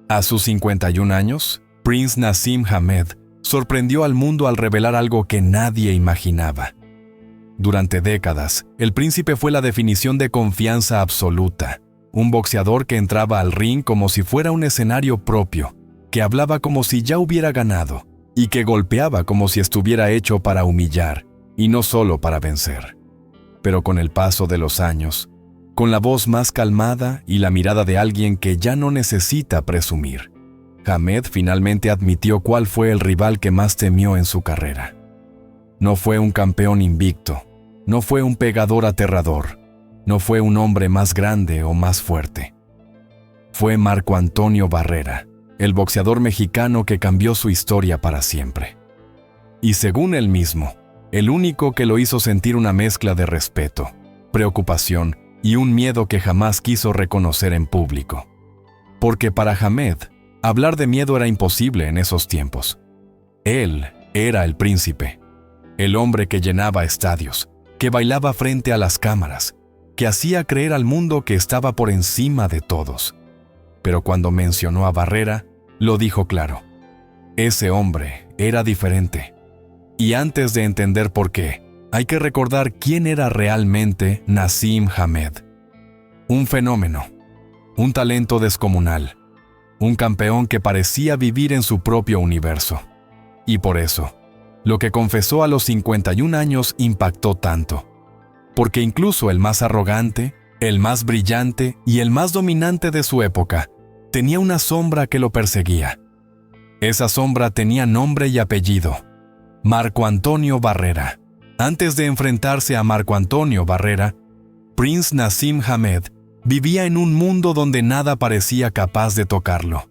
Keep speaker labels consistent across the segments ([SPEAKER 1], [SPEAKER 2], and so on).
[SPEAKER 1] A sus 51 años, Prince Naseem Hamed sorprendió al mundo al revelar algo que nadie imaginaba. Durante décadas, el príncipe fue la definición de confianza absoluta, un boxeador que entraba al ring como si fuera un escenario propio, que hablaba como si ya hubiera ganado y que golpeaba como si estuviera hecho para humillar y no solo para vencer. Pero con el paso de los años, con la voz más calmada y la mirada de alguien que ya no necesita presumir, Hamed finalmente admitió cuál fue el rival que más temió en su carrera. No fue un campeón invicto, no fue un pegador aterrador, no fue un hombre más grande o más fuerte. Fue Marco Antonio Barrera, el boxeador mexicano que cambió su historia para siempre. Y según él mismo, el único que lo hizo sentir una mezcla de respeto, preocupación y un miedo que jamás quiso reconocer en público. Porque para Hamed, hablar de miedo era imposible en esos tiempos. Él era el príncipe, el hombre que llenaba estadios, que bailaba frente a las cámaras, que hacía creer al mundo que estaba por encima de todos. Pero cuando mencionó a Barrera, lo dijo claro. Ese hombre era diferente. Y antes de entender por qué, hay que recordar quién era realmente Naseem Hamed. Un fenómeno, un talento descomunal, un campeón que parecía vivir en su propio universo. Y por eso, lo que confesó a los 51 años impactó tanto. Porque incluso el más arrogante, el más brillante y el más dominante de su época tenía una sombra que lo perseguía. Esa sombra tenía nombre y apellido: Marco Antonio Barrera. Antes de enfrentarse a Marco Antonio Barrera, Prince Naseem Hamed vivía en un mundo donde nada parecía capaz de tocarlo.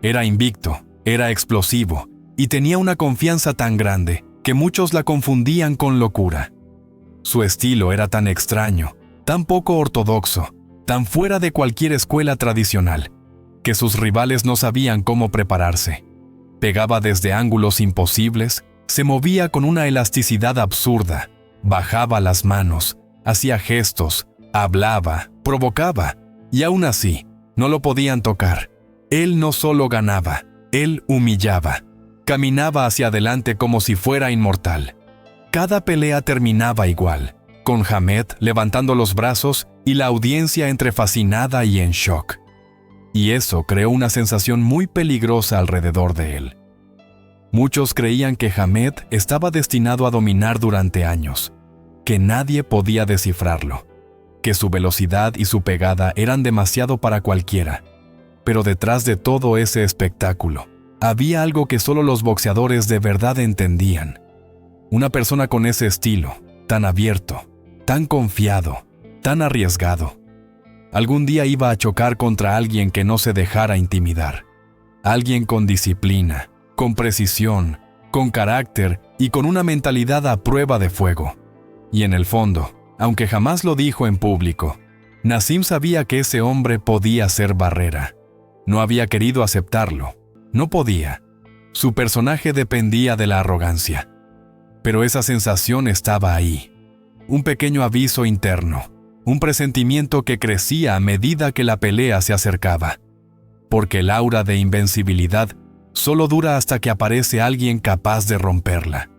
[SPEAKER 1] Era invicto, era explosivo y tenía una confianza tan grande que muchos la confundían con locura. Su estilo era tan extraño, tan poco ortodoxo, tan fuera de cualquier escuela tradicional, que sus rivales no sabían cómo prepararse. Pegaba desde ángulos imposibles, se movía con una elasticidad absurda, bajaba las manos, hacía gestos, hablaba, provocaba, y aún así, no lo podían tocar. Él no solo ganaba, él humillaba. Caminaba hacia adelante como si fuera inmortal. Cada pelea terminaba igual, con Hamed levantando los brazos y la audiencia entre fascinada y en shock. Y eso creó una sensación muy peligrosa alrededor de él. Muchos creían que Hamed estaba destinado a dominar durante años, que nadie podía descifrarlo, que su velocidad y su pegada eran demasiado para cualquiera. Pero detrás de todo ese espectáculo, había algo que solo los boxeadores de verdad entendían. Una persona con ese estilo, tan abierto, tan confiado, tan arriesgado, algún día iba a chocar contra alguien que no se dejara intimidar. Alguien con disciplina, con precisión, con carácter y con una mentalidad a prueba de fuego. Y en el fondo, aunque jamás lo dijo en público, Naseem sabía que ese hombre podía ser Barrera. No había querido aceptarlo. No podía. Su personaje dependía de la arrogancia. Pero esa sensación estaba ahí. Un pequeño aviso interno, un presentimiento que crecía a medida que la pelea se acercaba. Porque el aura de invencibilidad solo dura hasta que aparece alguien capaz de romperla.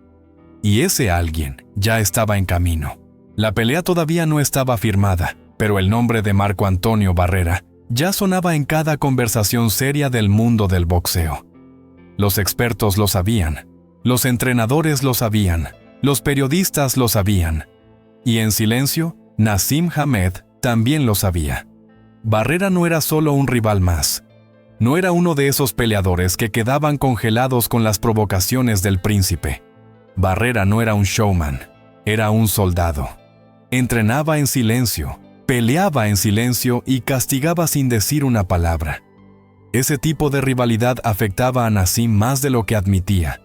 [SPEAKER 1] Y ese alguien ya estaba en camino. La pelea todavía no estaba firmada, pero el nombre de Marco Antonio Barrera ya sonaba en cada conversación seria del mundo del boxeo. Los expertos lo sabían, los entrenadores lo sabían, los periodistas lo sabían. Y en silencio, Naseem Hamed también lo sabía. Barrera no era solo un rival más. No era uno de esos peleadores que quedaban congelados con las provocaciones del príncipe. Barrera no era un showman, era un soldado. Entrenaba en silencio, peleaba en silencio y castigaba sin decir una palabra. Ese tipo de rivalidad afectaba a Naseem más de lo que admitía,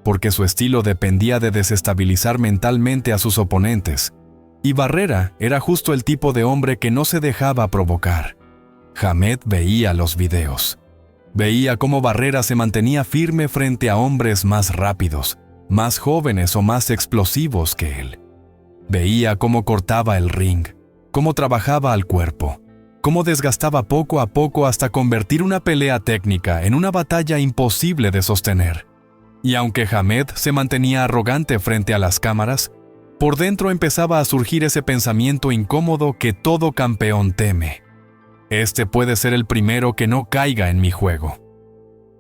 [SPEAKER 1] porque su estilo dependía de desestabilizar mentalmente a sus oponentes. Y Barrera era justo el tipo de hombre que no se dejaba provocar. Hamed veía los videos. Veía cómo Barrera se mantenía firme frente a hombres más rápidos, más jóvenes o más explosivos que él. Veía cómo cortaba el ring, cómo trabajaba al cuerpo, cómo desgastaba poco a poco hasta convertir una pelea técnica en una batalla imposible de sostener. Y aunque Hamed se mantenía arrogante frente a las cámaras, por dentro empezaba a surgir ese pensamiento incómodo que todo campeón teme. Este puede ser el primero que no caiga en mi juego.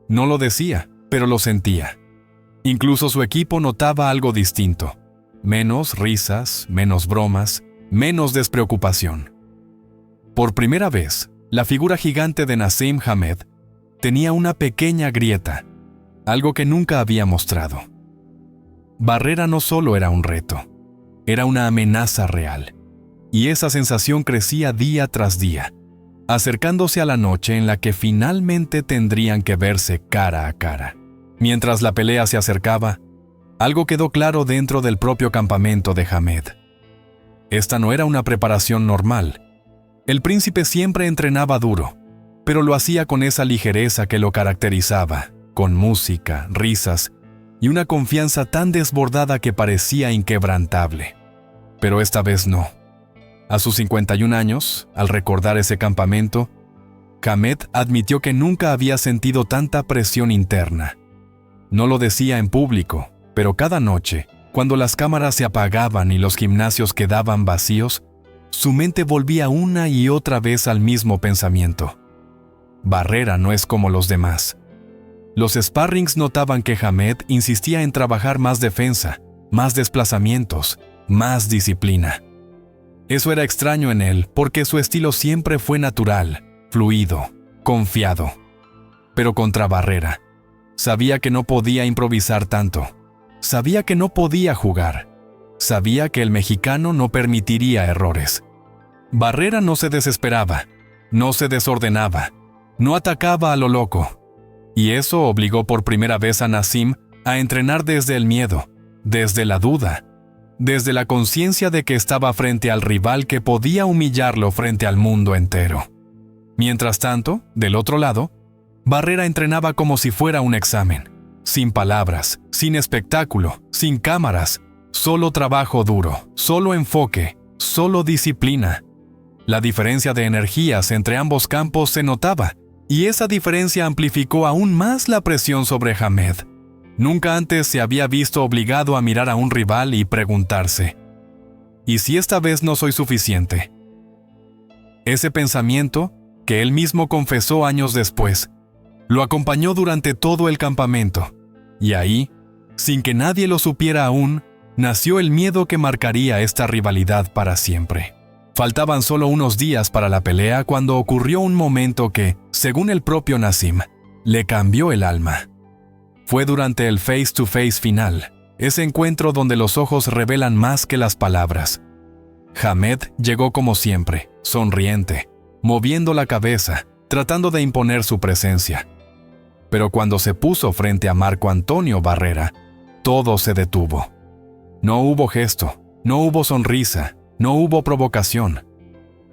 [SPEAKER 1] No lo decía, pero lo sentía. Incluso su equipo notaba algo distinto. Menos risas, menos bromas, menos despreocupación. Por primera vez, la figura gigante de Naseem Hamed tenía una pequeña grieta, algo que nunca había mostrado. Barrera no solo era un reto, era una amenaza real, y esa sensación crecía día tras día, acercándose a la noche en la que finalmente tendrían que verse cara a cara. Mientras la pelea se acercaba, algo quedó claro dentro del propio campamento de Hamed. Esta no era una preparación normal. El príncipe siempre entrenaba duro, pero lo hacía con esa ligereza que lo caracterizaba, con música, risas y una confianza tan desbordada que parecía inquebrantable. Pero esta vez no. A sus 51 años, al recordar ese campamento, Hamed admitió que nunca había sentido tanta presión interna. No lo decía en público, pero cada noche, cuando las cámaras se apagaban y los gimnasios quedaban vacíos, su mente volvía una y otra vez al mismo pensamiento. Barrera no es como los demás. Los sparrings notaban que Hamed insistía en trabajar más defensa, más desplazamientos, más disciplina. Eso era extraño en él porque su estilo siempre fue natural, fluido, confiado. Pero contra Barrera, sabía que no podía improvisar tanto. Sabía que no podía jugar. Sabía que el mexicano no permitiría errores. Barrera no se desesperaba, no se desordenaba, no atacaba a lo loco. Y eso obligó por primera vez a Naseem a entrenar desde el miedo, desde la duda, desde la conciencia de que estaba frente al rival que podía humillarlo frente al mundo entero. Mientras tanto, del otro lado, Barrera entrenaba como si fuera un examen, sin palabras, sin espectáculo, sin cámaras, solo trabajo duro, solo enfoque, solo disciplina. La diferencia de energías entre ambos campos se notaba, y esa diferencia amplificó aún más la presión sobre Hamed. Nunca antes se había visto obligado a mirar a un rival y preguntarse, ¿y si esta vez no soy suficiente? Ese pensamiento, que él mismo confesó años después, lo acompañó durante todo el campamento, y ahí, sin que nadie lo supiera aún, nació el miedo que marcaría esta rivalidad para siempre. Faltaban solo unos días para la pelea cuando ocurrió un momento que, según el propio Naseem, le cambió el alma. Fue durante el face-to-face final, ese encuentro donde los ojos revelan más que las palabras. Hamed llegó como siempre, sonriente, moviendo la cabeza, tratando de imponer su presencia. Pero cuando se puso frente a Marco Antonio Barrera, todo se detuvo. No hubo gesto, no hubo sonrisa, no hubo provocación.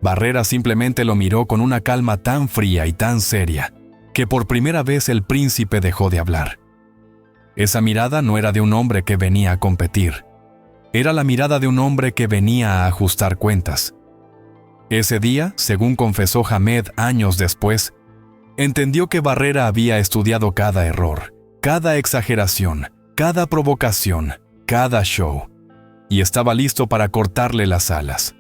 [SPEAKER 1] Barrera simplemente lo miró con una calma tan fría y tan seria, que por primera vez el príncipe dejó de hablar. Esa mirada no era de un hombre que venía a competir. Era la mirada de un hombre que venía a ajustar cuentas. Ese día, según confesó Hamed años después, entendió que Barrera había estudiado cada error, cada exageración, cada provocación, cada show, y estaba listo para cortarle las alas.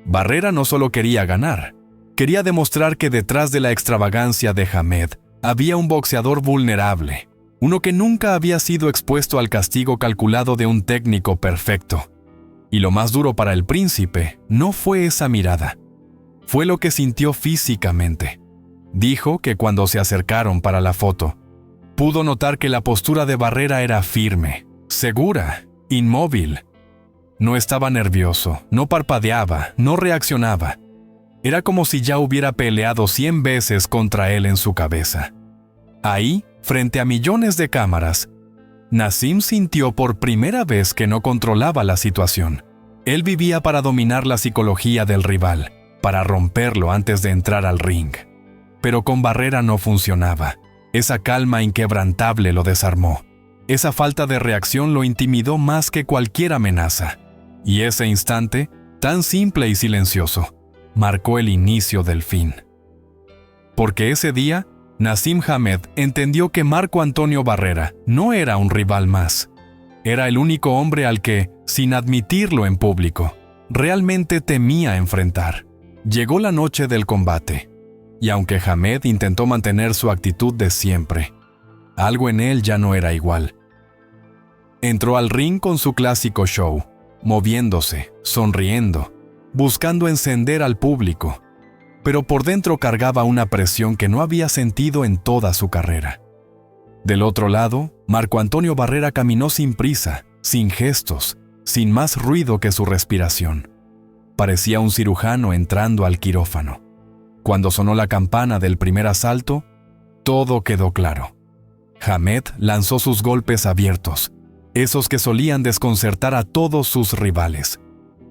[SPEAKER 1] Barrera no solo quería ganar, quería demostrar que detrás de la extravagancia de Hamed había un boxeador vulnerable, uno que nunca había sido expuesto al castigo calculado de un técnico perfecto. Y lo más duro para el príncipe no fue esa mirada, fue lo que sintió físicamente. Dijo que cuando se acercaron para la foto, pudo notar que la postura de Barrera era firme, segura, inmóvil. No estaba nervioso, no parpadeaba, no reaccionaba. Era como si ya hubiera peleado 100 veces contra él en su cabeza. Ahí, frente a millones de cámaras, Naseem sintió por primera vez que no controlaba la situación. Él vivía para dominar la psicología del rival, para romperlo antes de entrar al ring. Pero con Barrera no funcionaba. Esa calma inquebrantable lo desarmó. Esa falta de reacción lo intimidó más que cualquier amenaza. Y ese instante, tan simple y silencioso, marcó el inicio del fin. Porque ese día, Naseem Hamed entendió que Marco Antonio Barrera no era un rival más. Era el único hombre al que, sin admitirlo en público, realmente temía enfrentar. Llegó la noche del combate, y aunque Hamed intentó mantener su actitud de siempre, algo en él ya no era igual. Entró al ring con su clásico show, moviéndose, sonriendo, buscando encender al público, pero por dentro cargaba una presión que no había sentido en toda su carrera. Del otro lado, Marco Antonio Barrera caminó sin prisa, sin gestos, sin más ruido que su respiración. Parecía un cirujano entrando al quirófano. Cuando sonó la campana del primer asalto, todo quedó claro. Hamed lanzó sus golpes abiertos, esos que solían desconcertar a todos sus rivales.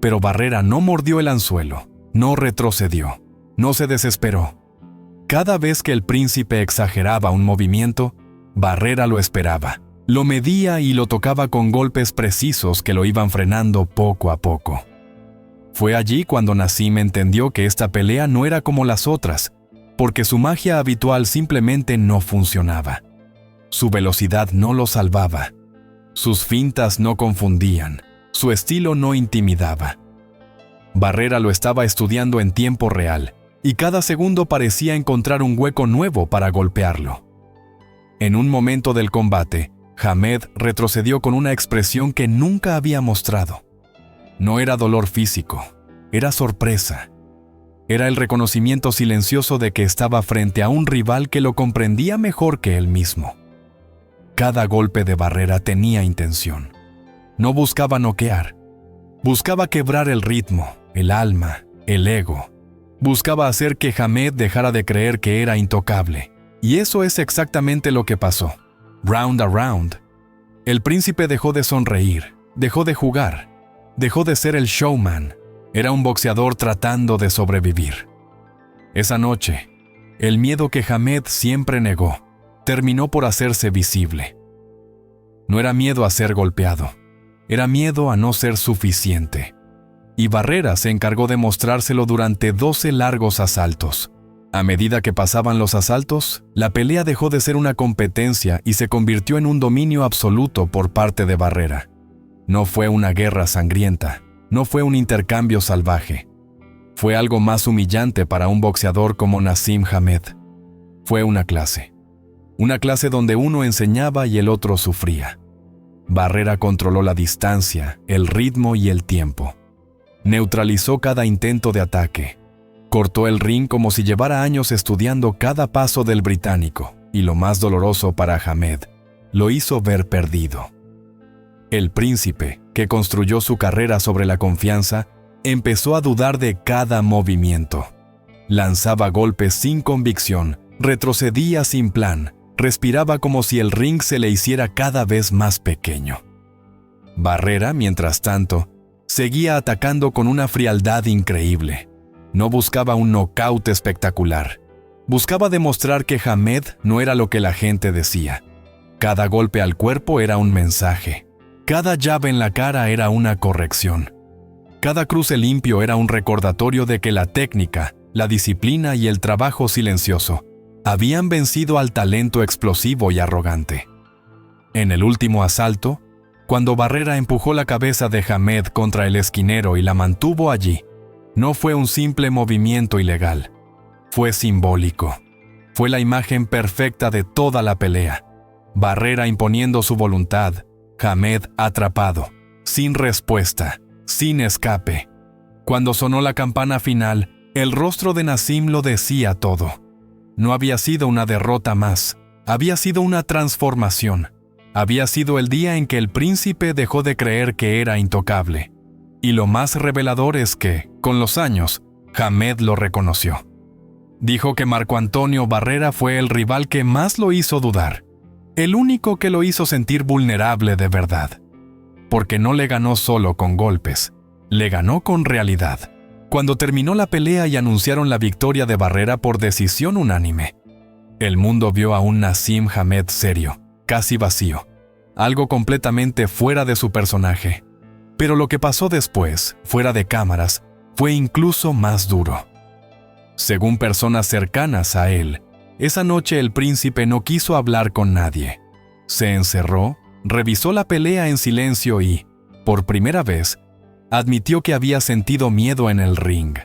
[SPEAKER 1] Pero Barrera no mordió el anzuelo, no retrocedió, no se desesperó. Cada vez que el príncipe exageraba un movimiento, Barrera lo esperaba, lo medía y lo tocaba con golpes precisos que lo iban frenando poco a poco. Fue allí cuando Naseem entendió que esta pelea no era como las otras, porque su magia habitual simplemente no funcionaba. Su velocidad no lo salvaba. Sus fintas no confundían. Su estilo no intimidaba. Barrera lo estaba estudiando en tiempo real, y cada segundo parecía encontrar un hueco nuevo para golpearlo. En un momento del combate, Hamed retrocedió con una expresión que nunca había mostrado. No era dolor físico, era sorpresa. Era el reconocimiento silencioso de que estaba frente a un rival que lo comprendía mejor que él mismo. Cada golpe de Barrera tenía intención. No buscaba noquear. Buscaba quebrar el ritmo, el alma, el ego. Buscaba hacer que Hamed dejara de creer que era intocable. Y eso es exactamente lo que pasó. Round a round. El príncipe dejó de sonreír, dejó de jugar, dejó de ser el showman. Era un boxeador tratando de sobrevivir. Esa noche, el miedo que Hamed siempre negó, terminó por hacerse visible. No era miedo a ser golpeado, era miedo a no ser suficiente. Y Barrera se encargó de mostrárselo durante 12 largos asaltos. A medida que pasaban los asaltos, la pelea dejó de ser una competencia y se convirtió en un dominio absoluto por parte de Barrera. No fue una guerra sangrienta, no fue un intercambio salvaje. Fue algo más humillante para un boxeador como Naseem Hamed. Fue una clase donde uno enseñaba y el otro sufría. Barrera controló la distancia, el ritmo y el tiempo. Neutralizó cada intento de ataque. Cortó el ring como si llevara años estudiando cada paso del británico, y lo más doloroso para Hamed, lo hizo ver perdido. El príncipe, que construyó su carrera sobre la confianza, empezó a dudar de cada movimiento. Lanzaba golpes sin convicción, retrocedía sin plan, respiraba como si el ring se le hiciera cada vez más pequeño. Barrera, mientras tanto, seguía atacando con una frialdad increíble. No buscaba un nocaut espectacular. Buscaba demostrar que Hamed no era lo que la gente decía. Cada golpe al cuerpo era un mensaje. Cada llave en la cara era una corrección. Cada cruce limpio era un recordatorio de que la técnica, la disciplina y el trabajo silencioso habían vencido al talento explosivo y arrogante. En el último asalto, cuando Barrera empujó la cabeza de Hamed contra el esquinero y la mantuvo allí, no fue un simple movimiento ilegal. Fue simbólico. Fue la imagen perfecta de toda la pelea. Barrera imponiendo su voluntad, Hamed atrapado, sin respuesta, sin escape. Cuando sonó la campana final, el rostro de Naseem lo decía todo. No había sido una derrota más, había sido una transformación. Había sido el día en que el príncipe dejó de creer que era intocable. Y lo más revelador es que, con los años, Hamed lo reconoció. Dijo que Marco Antonio Barrera fue el rival que más lo hizo dudar, el único que lo hizo sentir vulnerable de verdad. Porque no le ganó solo con golpes, le ganó con realidad. Cuando terminó la pelea y anunciaron la victoria de Barrera por decisión unánime, el mundo vio a un Naseem Hamed serio, casi vacío, algo completamente fuera de su personaje. Pero lo que pasó después, fuera de cámaras, fue incluso más duro. Según personas cercanas a él, esa noche el príncipe no quiso hablar con nadie. Se encerró, revisó la pelea en silencio y, por primera vez, admitió que había sentido miedo en el ring.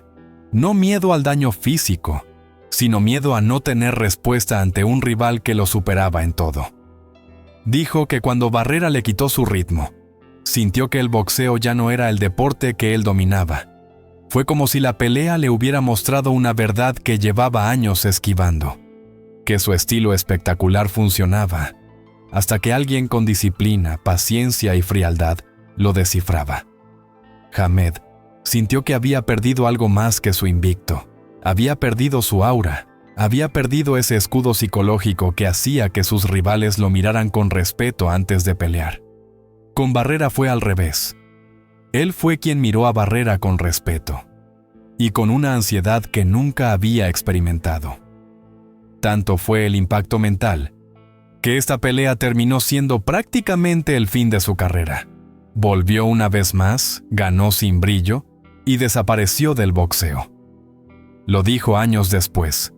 [SPEAKER 1] No miedo al daño físico, sino miedo a no tener respuesta ante un rival que lo superaba en todo. Dijo que cuando Barrera le quitó su ritmo, sintió que el boxeo ya no era el deporte que él dominaba. Fue como si la pelea le hubiera mostrado una verdad que llevaba años esquivando, que su estilo espectacular funcionaba, hasta que alguien con disciplina, paciencia y frialdad lo descifraba. Hamed sintió que había perdido algo más que su invicto. Había perdido su aura, había perdido ese escudo psicológico que hacía que sus rivales lo miraran con respeto antes de pelear. Con Barrera fue al revés. Él fue quien miró a Barrera con respeto y con una ansiedad que nunca había experimentado. Tanto fue el impacto mental que esta pelea terminó siendo prácticamente el fin de su carrera. Volvió una vez más, ganó sin brillo y desapareció del boxeo. Lo dijo años después.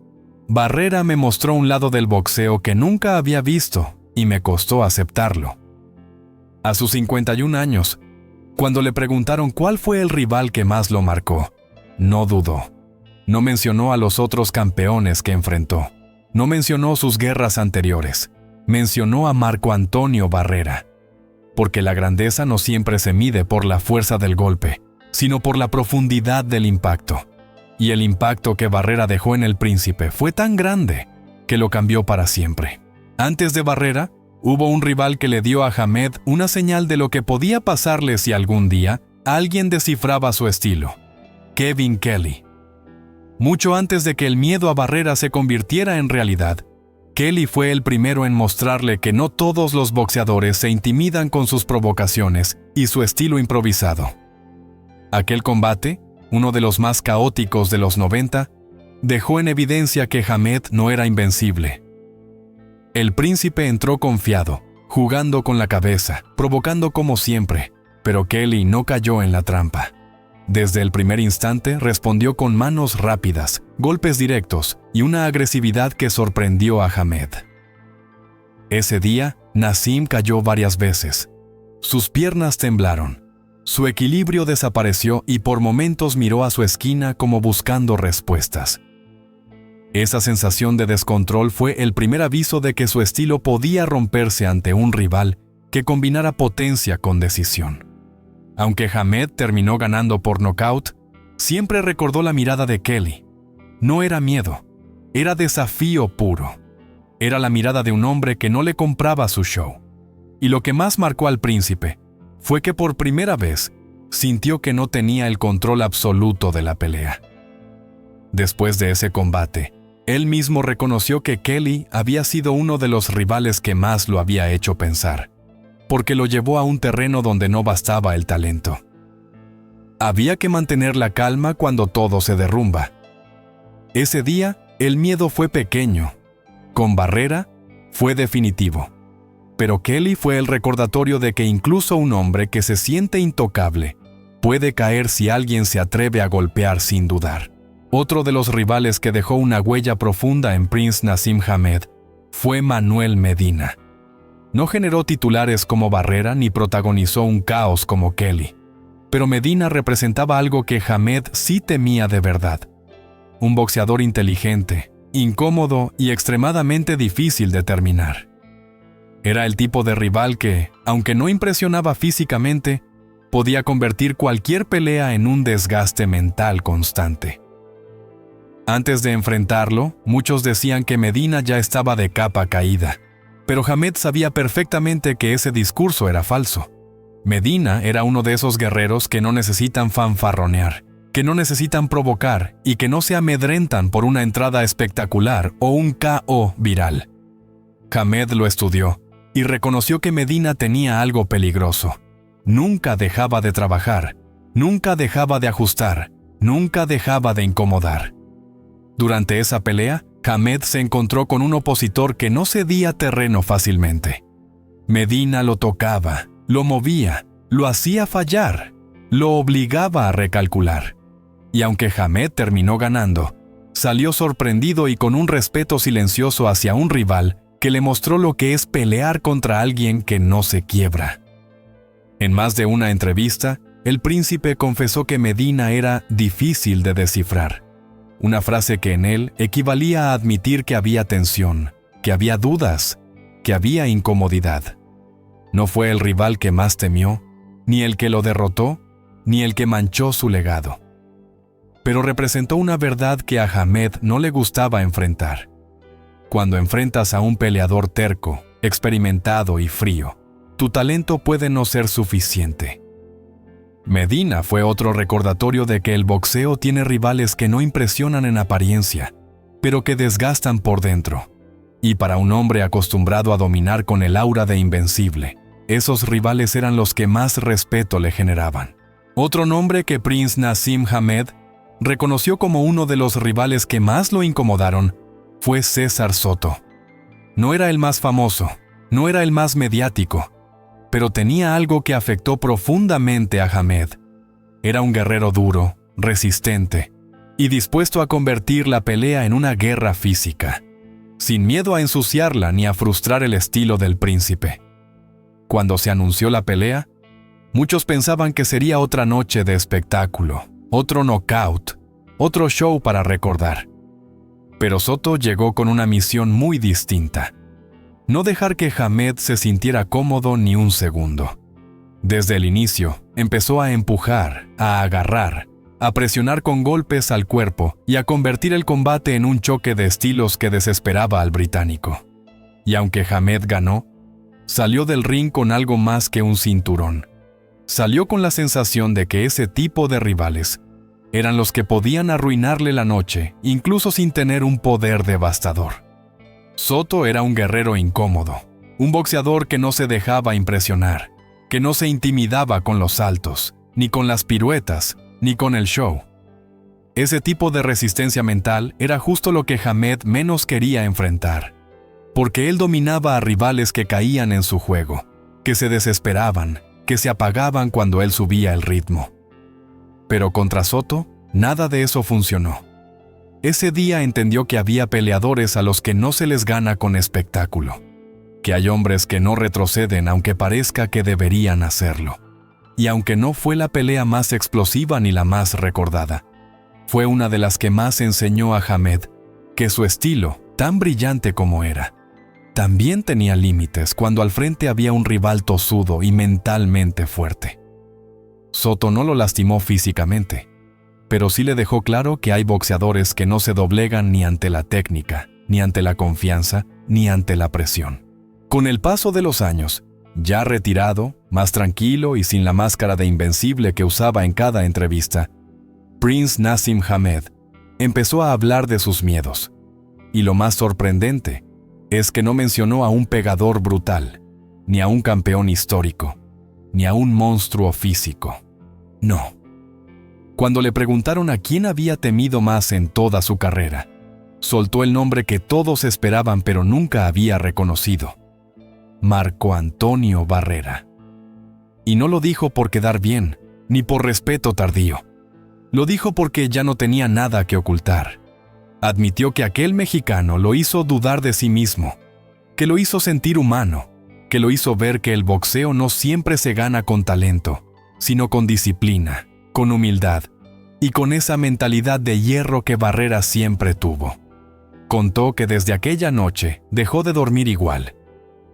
[SPEAKER 1] Barrera me mostró un lado del boxeo que nunca había visto y me costó aceptarlo. A sus 51 años, cuando le preguntaron cuál fue el rival que más lo marcó, no dudó. No mencionó a los otros campeones que enfrentó. No mencionó sus guerras anteriores. Mencionó a Marco Antonio Barrera. Porque la grandeza no siempre se mide por la fuerza del golpe, sino por la profundidad del impacto. Y el impacto que Barrera dejó en el príncipe fue tan grande que lo cambió para siempre. Antes de Barrera, hubo un rival que le dio a Hamed una señal de lo que podía pasarle si algún día alguien descifraba su estilo: Kevin Kelly. Mucho antes de que el miedo a Barrera se convirtiera en realidad, Kelly fue el primero en mostrarle que no todos los boxeadores se intimidan con sus provocaciones y su estilo improvisado. Aquel combate, uno de los más caóticos de los 90, dejó en evidencia que Hamed no era invencible. El príncipe entró confiado, jugando con la cabeza, provocando como siempre, pero Kelly no cayó en la trampa. Desde el primer instante respondió con manos rápidas, golpes directos y una agresividad que sorprendió a Hamed. Ese día, Naseem cayó varias veces. Sus piernas temblaron. Su equilibrio desapareció y por momentos miró a su esquina como buscando respuestas. Esa sensación de descontrol fue el primer aviso de que su estilo podía romperse ante un rival que combinara potencia con decisión. Aunque Hamed terminó ganando por nocaut, siempre recordó la mirada de Kelly. No era miedo, era desafío puro. Era la mirada de un hombre que no le compraba su show. Y lo que más marcó al príncipe fue que por primera vez sintió que no tenía el control absoluto de la pelea. Después de ese combate, él mismo reconoció que Kelly había sido uno de los rivales que más lo había hecho pensar, porque lo llevó a un terreno donde no bastaba el talento. Había que mantener la calma cuando todo se derrumba. Ese día, el miedo fue pequeño. Con Barrera, fue definitivo. Pero Kelly fue el recordatorio de que incluso un hombre que se siente intocable puede caer si alguien se atreve a golpear sin dudar. Otro de los rivales que dejó una huella profunda en Prince Naseem Hamed fue Manuel Medina. No generó titulares como Barrera ni protagonizó un caos como Kelly, pero Medina representaba algo que Hamed sí temía de verdad: un boxeador inteligente, incómodo y extremadamente difícil de terminar. Era el tipo de rival que, aunque no impresionaba físicamente, podía convertir cualquier pelea en un desgaste mental constante. Antes de enfrentarlo, muchos decían que Medina ya estaba de capa caída, pero Hamed sabía perfectamente que ese discurso era falso. Medina era uno de esos guerreros que no necesitan fanfarronear, que no necesitan provocar y que no se amedrentan por una entrada espectacular o un KO viral. Hamed lo estudió y reconoció que Medina tenía algo peligroso. Nunca dejaba de trabajar, nunca dejaba de ajustar, nunca dejaba de incomodar. Durante esa pelea, Hamed se encontró con un opositor que no cedía terreno fácilmente. Medina lo tocaba, lo movía, lo hacía fallar, lo obligaba a recalcular. Y aunque Hamed terminó ganando, salió sorprendido y con un respeto silencioso hacia un rival que le mostró lo que es pelear contra alguien que no se quiebra. En más de una entrevista, el príncipe confesó que Medina era difícil de descifrar, una frase que en él equivalía a admitir que había tensión, que había dudas, que había incomodidad. No fue el rival que más temió, ni el que lo derrotó, ni el que manchó su legado. Pero representó una verdad que a Hamed no le gustaba enfrentar. Cuando enfrentas a un peleador terco, experimentado y frío, tu talento puede no ser suficiente. Medina fue otro recordatorio de que el boxeo tiene rivales que no impresionan en apariencia, pero que desgastan por dentro. Y para un hombre acostumbrado a dominar con el aura de invencible, esos rivales eran los que más respeto le generaban. Otro nombre que Prince Naseem Hamed reconoció como uno de los rivales que más lo incomodaron fue César Soto. No era el más famoso, no era el más mediático, pero tenía algo que afectó profundamente a Hamed. Era un guerrero duro, resistente y dispuesto a convertir la pelea en una guerra física, sin miedo a ensuciarla ni a frustrar el estilo del príncipe. Cuando se anunció la pelea, muchos pensaban que sería otra noche de espectáculo, otro knockout, otro show para recordar. Pero Soto llegó con una misión muy distinta: no dejar que Hamed se sintiera cómodo ni un segundo. Desde el inicio, empezó a empujar, a agarrar, a presionar con golpes al cuerpo y a convertir el combate en un choque de estilos que desesperaba al británico. Y aunque Hamed ganó, salió del ring con algo más que un cinturón. Salió con la sensación de que ese tipo de rivales eran los que podían arruinarle la noche, incluso sin tener un poder devastador. Soto era un guerrero incómodo, un boxeador que no se dejaba impresionar, que no se intimidaba con los saltos, ni con las piruetas, ni con el show. Ese tipo de resistencia mental era justo lo que Hamed menos quería enfrentar, porque él dominaba a rivales que caían en su juego, que se desesperaban, que se apagaban cuando él subía el ritmo. Pero contra Soto, nada de eso funcionó. Ese día entendió que había peleadores a los que no se les gana con espectáculo, que hay hombres que no retroceden aunque parezca que deberían hacerlo. Y aunque no fue la pelea más explosiva ni la más recordada, fue una de las que más enseñó a Hamed que su estilo, tan brillante como era, también tenía límites cuando al frente había un rival tosudo y mentalmente fuerte. Soto no lo lastimó físicamente, pero sí le dejó claro que hay boxeadores que no se doblegan ni ante la técnica, ni ante la confianza, ni ante la presión. Con el paso de los años, ya retirado, más tranquilo y sin la máscara de invencible que usaba en cada entrevista, Prince Naseem Hamed empezó a hablar de sus miedos. Y lo más sorprendente es que no mencionó a un pegador brutal, ni a un campeón histórico, ni a un monstruo físico. No. Cuando le preguntaron a quién había temido más en toda su carrera, soltó el nombre que todos esperaban pero nunca había reconocido: Marco Antonio Barrera. Y no lo dijo por quedar bien, ni por respeto tardío. Lo dijo porque ya no tenía nada que ocultar. Admitió que aquel mexicano lo hizo dudar de sí mismo, que lo hizo sentir humano, que lo hizo ver que el boxeo no siempre se gana con talento, sino con disciplina, con humildad y con esa mentalidad de hierro que Barrera siempre tuvo. Contó que desde aquella noche dejó de dormir igual,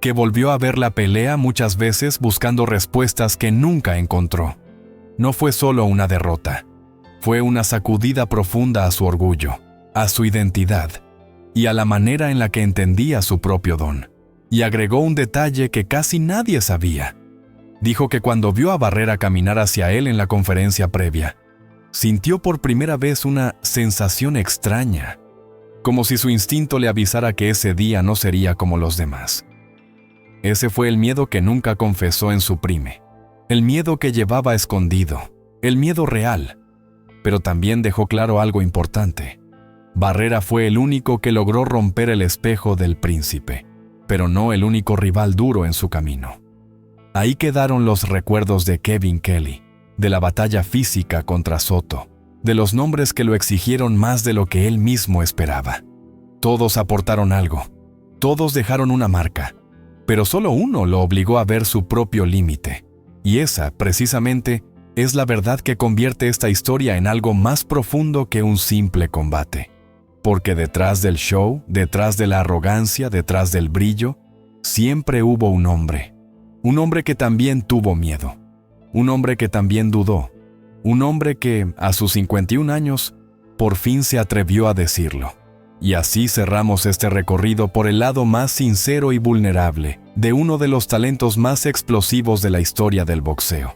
[SPEAKER 1] que volvió a ver la pelea muchas veces buscando respuestas que nunca encontró. No fue solo una derrota, fue una sacudida profunda a su orgullo, a su identidad y a la manera en la que entendía su propio don. Y agregó un detalle que casi nadie sabía. Dijo que cuando vio a Barrera caminar hacia él en la conferencia previa, sintió por primera vez una sensación extraña, como si su instinto le avisara que ese día no sería como los demás. Ese fue el miedo que nunca confesó en su prime, el miedo que llevaba escondido, el miedo real. Pero también dejó claro algo importante: Barrera fue el único que logró romper el espejo del príncipe, pero no el único rival duro en su camino. Ahí quedaron los recuerdos de Kevin Kelly, de la batalla física contra Soto, de los nombres que lo exigieron más de lo que él mismo esperaba. Todos aportaron algo, todos dejaron una marca, pero solo uno lo obligó a ver su propio límite. Y esa, precisamente, es la verdad que convierte esta historia en algo más profundo que un simple combate. Porque detrás del show, detrás de la arrogancia, detrás del brillo, siempre hubo un hombre que también tuvo miedo, un hombre que también dudó, un hombre que, a sus 51 años, por fin se atrevió a decirlo. Y así cerramos este recorrido por el lado más sincero y vulnerable de uno de los talentos más explosivos de la historia del boxeo.